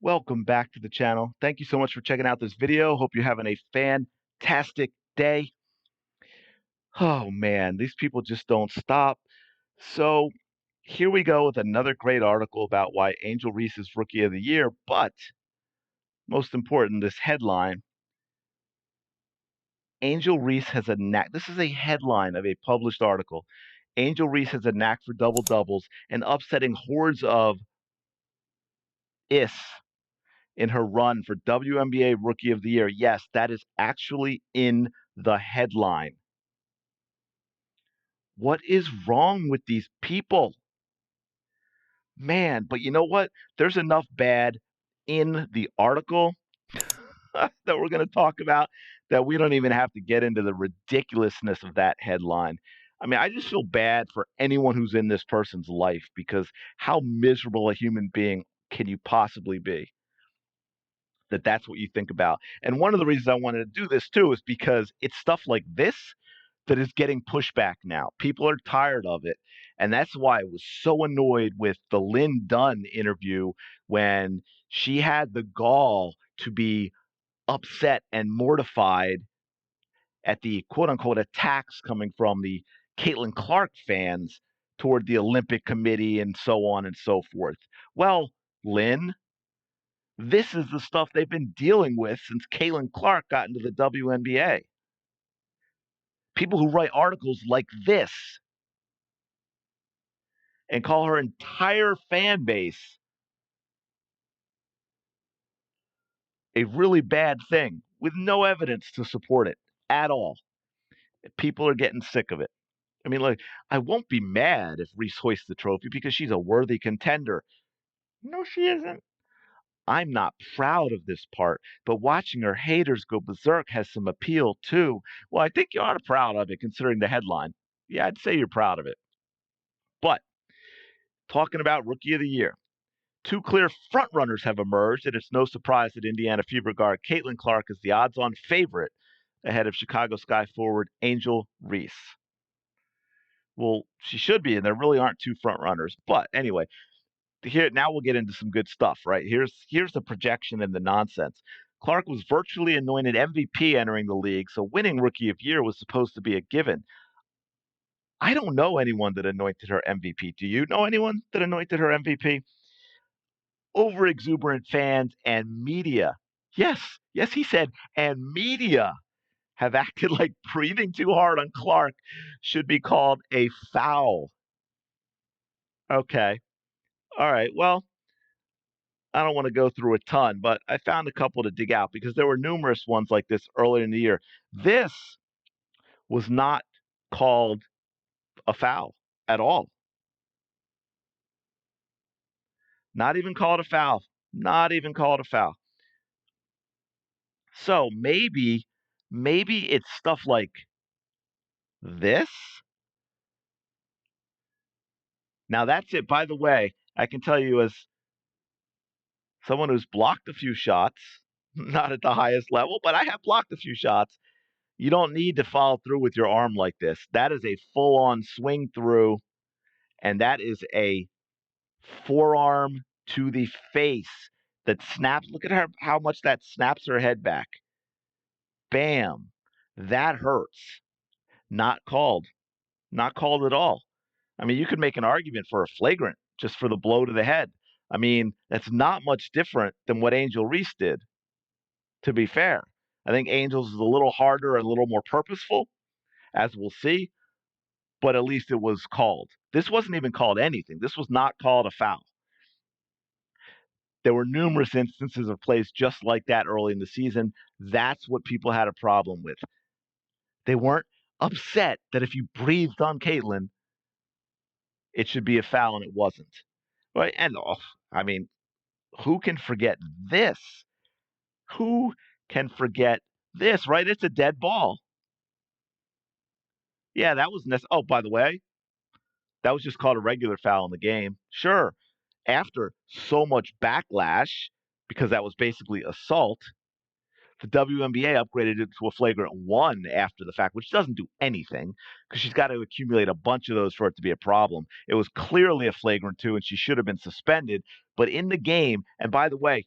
Welcome back to the channel. Thank you so much for checking out this video. Hope you're having a fantastic day. Oh man, these people just don't stop. So here we go with another great article about why Angel Reese is Rookie of the Year. But most important, this headline, Angel Reese has a knack. This is a headline of a published article. Angel Reese has a knack for double doubles and upsetting hordes of is in her run for WNBA Rookie of the Year. Yes, that is actually in the headline. What is wrong with these people? Man, but you know what? There's enough bad in the article that we're going to talk about that we don't even have to get into the ridiculousness of that headline. I mean, I just feel bad for anyone who's in this person's life because how miserable a human being can you possibly be? That's what you think about. And one of the reasons I wanted to do this too is because it's stuff like this that is getting pushback now. People are tired of it. And that's why I was so annoyed with the Lynn Dunn interview when she had the gall to be upset and mortified at the quote unquote attacks coming from the Caitlin Clark fans toward the Olympic Committee and so on and so forth. Well, Lynn, this is the stuff they've been dealing with since Caitlin Clark got into the WNBA. People who write articles like this and call her entire fan base a really bad thing with no evidence to support it at all. People are getting sick of it. I mean, like, I won't be mad if Reese hoists the trophy because she's a worthy contender. No, she isn't. I'm not proud of this part, but watching her haters go berserk has some appeal too. Well, I think you ought to be proud of it considering the headline. Yeah, I'd say you're proud of it. But talking about Rookie of the Year, two clear frontrunners have emerged, and it's no surprise that Indiana Fever guard Caitlin Clark is the odds-on favorite ahead of Chicago Sky forward Angel Reese. Well, she should be, and there really aren't two frontrunners. But anyway, here now we'll get into some good stuff, right? Here's the projection and the nonsense. Clark was virtually anointed MVP entering the league, so winning Rookie of Year was supposed to be a given. I don't know anyone that anointed her MVP. Do you know anyone that anointed her MVP? Over exuberant fans and media. Yes, yes, he said, and media have acted like breathing too hard on Clark should be called a foul. Okay. All right. Well, I don't want to go through a ton, but I found a couple to dig out because there were numerous ones like this earlier in the year. This was not called a foul at all. Not even called a foul. Not even called a foul. So maybe it's stuff like this. Now that's it. By the way, I can tell you as someone who's blocked a few shots, not at the highest level, but I have blocked a few shots. You don't need to follow through with your arm like this. That is a full on swing through, and that is a forearm to the face that snaps. Look at her, how much that snaps her head back. Bam. That hurts. Not called. Not called at all. I mean, you could make an argument for a flagrant just for the blow to the head. I mean, that's not much different than what Angel Reese did, to be fair. I think Angel's is a little harder and a little more purposeful, as we'll see, but at least it was called. This wasn't even called anything. This was not called a foul. There were numerous instances of plays just like that early in the season. That's what people had a problem with. They weren't upset that if you breathed on Caitlin, it should be a foul, and it wasn't. Right? And I mean, who can forget this? Who can forget this? Right? It's a dead ball. Yeah, that was necessary. Oh, by the way, that was just called a regular foul in the game. Sure, after so much backlash, because that was basically assault, the WNBA upgraded it to a flagrant one after the fact, which doesn't do anything because she's got to accumulate a bunch of those for it to be a problem. It was clearly a flagrant two, and she should have been suspended. But in the game, and by the way,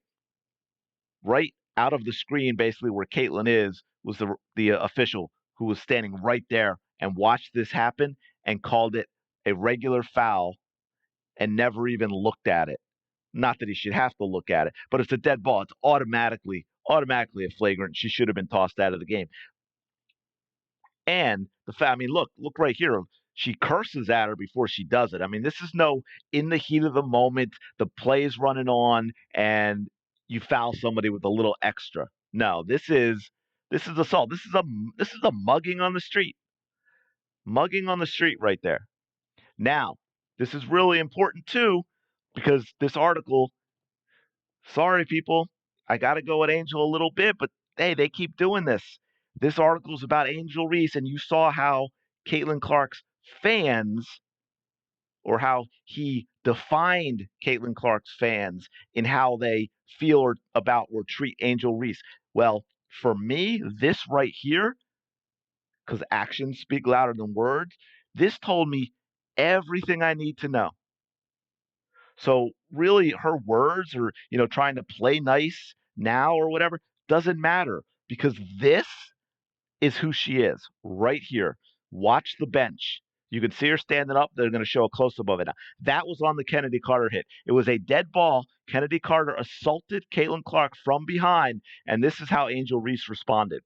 right out of the screen, basically where Caitlin is, was the official who was standing right there and watched this happen and called it a regular foul and never even looked at it. Not that he should have to look at it, but it's a dead ball. It's automatically a flagrant. She should have been tossed out of the game. And the fact, I mean, look right here. She curses at her before she does it. I mean, this is no in the heat of the moment, the play's running on, and you foul somebody with a little extra. No, this is assault. This is a mugging on the street. Mugging on the street right there. Now, this is really important too, because this article, sorry people, I gotta go at Angel a little bit, but hey, they keep doing this. This article is about Angel Reese, and you saw how Caitlin Clark's fans, or how he defined Caitlin Clark's fans in how they feel about or treat Angel Reese. Well, for me, this right here, because actions speak louder than words, this told me everything I need to know. So really her words, or trying to play nice now or whatever, doesn't matter, because this is who she is right here. Watch the bench. You can see her standing up. They're going to show a close up of it now. That was on the Kennedy Carter hit. It was a dead ball. Kennedy Carter assaulted Caitlin Clark from behind, and this is how Angel Reese responded.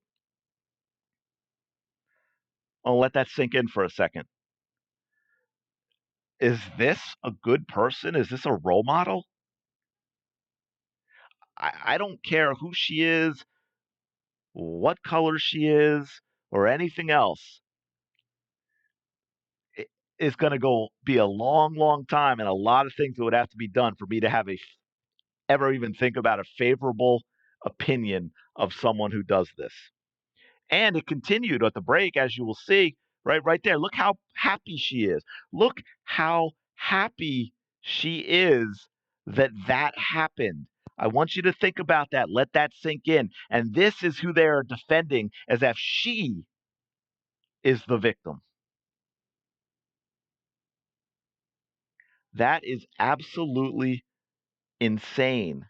I'll let that sink in for a second. Is this a good person? Is this a role model? I don't care who she is, what color she is, or anything else. It's going to be a long, long time, and a lot of things that would have to be done for me to have ever even think about a favorable opinion of someone who does this. And it continued at the break, as you will see, right there. Look how happy she is. Look how happy she is that happened. I want you to think about that. Let that sink in. And this is who they are defending as if she is the victim. That is absolutely insane.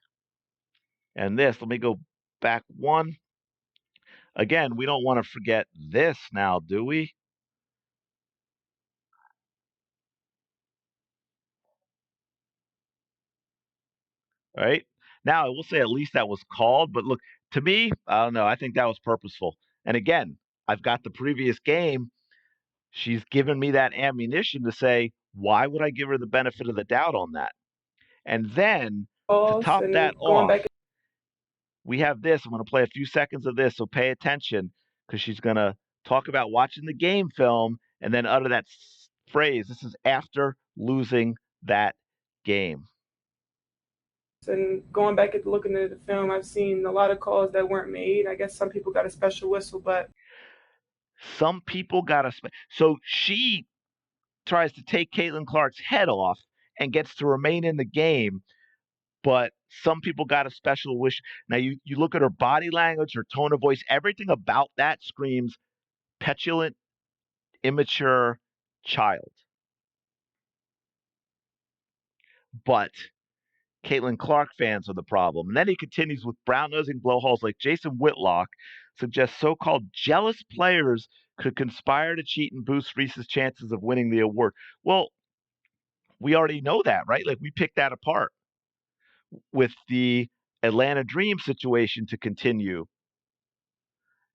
And this, let me go back one. Again, we don't want to forget this now, do we? Right? Now, I will say at least that was called, but look, to me, I don't know. I think that was purposeful. And again, I've got the previous game. She's given me that ammunition to say, why would I give her the benefit of the doubt on that? And then to top that And going off, back. we have this. I'm going to play a few seconds of this, so pay attention, because she's going to talk about watching the game film and then utter that phrase. This is after losing that game. And going back and looking at the film, I've seen a lot of calls that weren't made. I guess some people got a special whistle, but Some people got a. So she tries to take Caitlin Clark's head off and gets to remain in the game, but some people got a special wish. Now, you look at her body language, her tone of voice, everything about that screams petulant, immature child. But Caitlin Clark fans are the problem. And then he continues with brown nosing blowholes like Jason Whitlock suggests so called jealous players could conspire to cheat and boost Reese's chances of winning the award. Well, we already know that, right? Like we picked that apart with the Atlanta Dream situation to continue.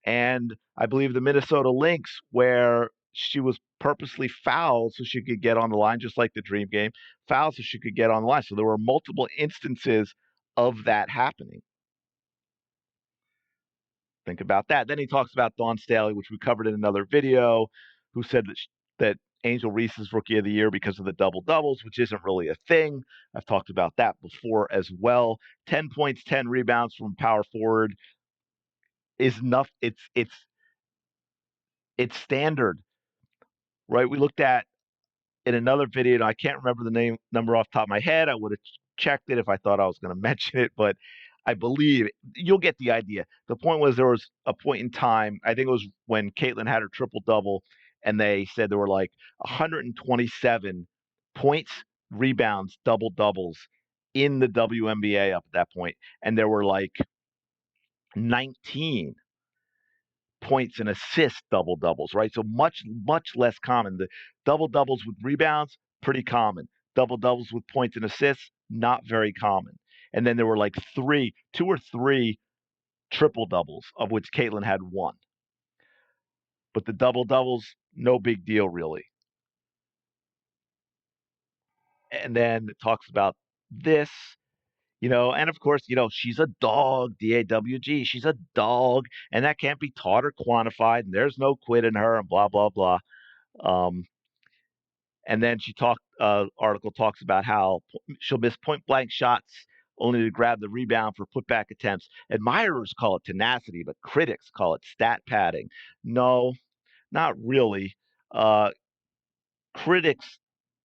And I believe the Minnesota Lynx, where she was purposely fouled so she could get on the line, just like the Dream game, fouled so she could get on the line. So there were multiple instances of that happening. Think about that. Then he talks about Dawn Staley, which we covered in another video, who said that Angel Reese is Rookie of the Year because of the double doubles, which isn't really a thing. I've talked about that before as well. 10 points, 10 rebounds from power forward is enough. It's standard, right? We looked at in another video, and I can't remember the number off the top of my head. I would have checked it if I thought I was going to mention it, but I believe you'll get the idea. The point was there was a point in time, I think it was when Caitlin had her triple double, and they said there were like 127 points, rebounds, double doubles in the WNBA up at that point, and there were like 19 points and assists double doubles, right? So much, much less common. The double doubles with rebounds, pretty common. Double doubles with points and assists, not very common. And then there were like two or three triple doubles, of which Caitlin had one. But the double doubles, no big deal, really. And then it talks about this, and of course, she's a dog, DAWG. She's a dog, and that can't be taught or quantified, and there's no quit in her, and blah, blah, blah. Um, and then article talks about how she'll miss point blank shots only to grab the rebound for putback attempts. Admirers call it tenacity, but critics call it stat padding. No, not really. Uh, Critics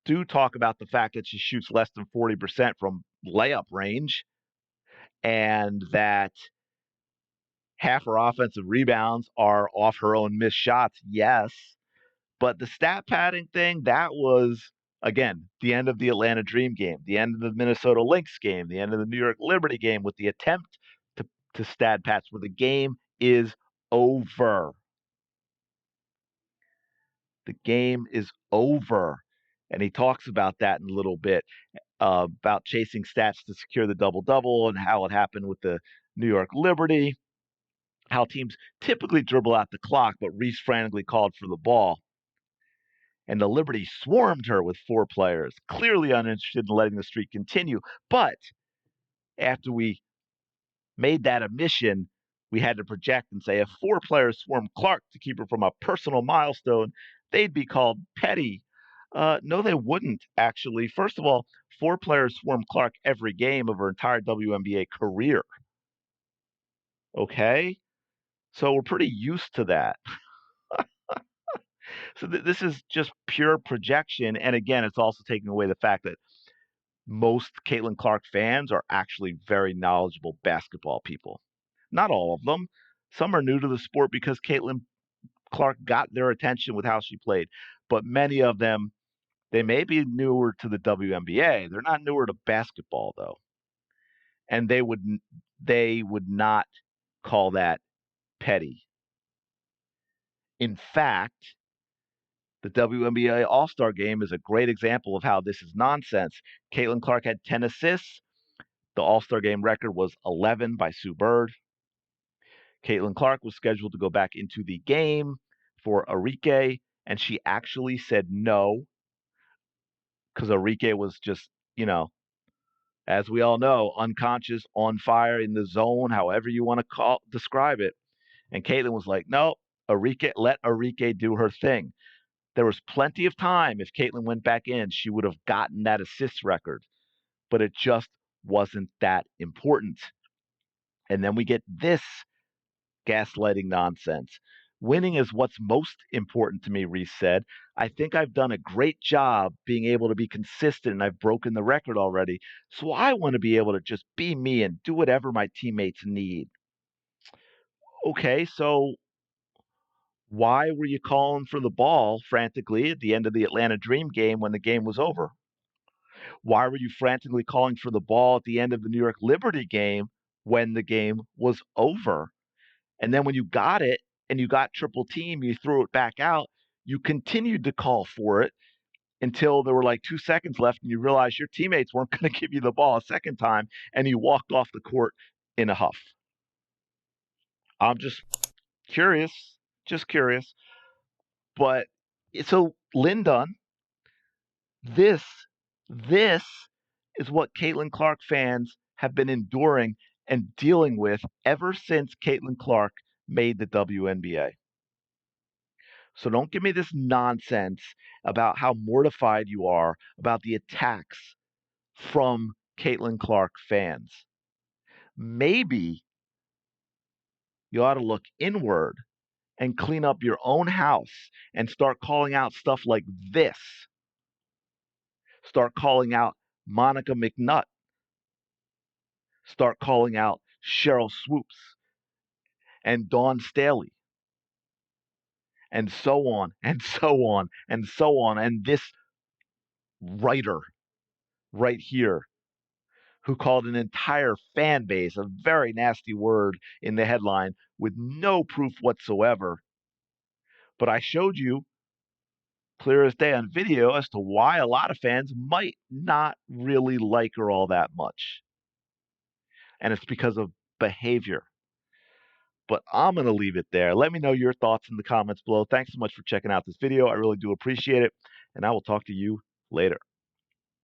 do talk about the fact that she shoots less than 40% from layup range and that half her offensive rebounds are off her own missed shots. Yes. But the stat padding thing, that was, again, the end of the Atlanta Dream game, the end of the Minnesota Lynx game, the end of the New York Liberty game with the attempt to stat pads where the game is over. The game is over. And he talks about that in a little bit, about chasing stats to secure the double double and how it happened with the New York Liberty, how teams typically dribble out the clock, but Reese frantically called for the ball. And the Liberty swarmed her with four players, clearly uninterested in letting the streak continue. But after we made that admission, we had to project and say if four players swarmed Clark to keep her from a personal milestone, they'd be called petty. No, they wouldn't, actually. First of all, four players swarmed Clark every game of her entire WNBA career. Okay? So we're pretty used to that. So this is just pure projection. And again, it's also taking away the fact that most Caitlin Clark fans are actually very knowledgeable basketball people. Not all of them. Some are new to the sport because Caitlin Clark got their attention with how she played. But many of them, they may be newer to the WNBA. They're not newer to basketball, though. And they would not call that petty. In fact, the WNBA All-Star Game is a great example of how this is nonsense. Caitlin Clark had 10 assists. The All-Star Game record was 11 by Sue Bird. Caitlin Clark was scheduled to go back into the game for Arike, and she actually said no because Arike was just, as we all know, unconscious, on fire, in the zone, however you want to describe it. And Caitlin was like, no, let Arike do her thing. There was plenty of time. If Caitlin went back in, she would have gotten that assist record, but it just wasn't that important. And then we get this gaslighting nonsense. Winning is what's most important to me, Reese said. I think I've done a great job being able to be consistent and I've broken the record already. So I want to be able to just be me and do whatever my teammates need. Okay, so why were you calling for the ball frantically at the end of the Atlanta Dream game when the game was over? Why were you frantically calling for the ball at the end of the New York Liberty game when the game was over? And then when you got it and you got triple team, you threw it back out, you continued to call for it until there were like 2 seconds left and you realized your teammates weren't going to give you the ball a second time and you walked off the court in a huff. I'm just curious. But so Lynn Dunn, this, this is what Caitlin Clark fans have been enduring and dealing with ever since Caitlin Clark made the WNBA. So don't give me this nonsense about how mortified you are about the attacks from Caitlin Clark fans. Maybe you ought to look inward and clean up your own house and start calling out stuff like this. Start calling out Monica McNutt. Start calling out Cheryl Swoops and Dawn Staley and so on and so on and so on. And this writer right here who called an entire fan base a very nasty word in the headline with no proof whatsoever. But I showed you clear as day on video as to why a lot of fans might not really like her all that much. And it's because of behavior. But I'm going to leave it there. Let me know your thoughts in the comments below. Thanks so much for checking out this video. I really do appreciate it. And I will talk to you later.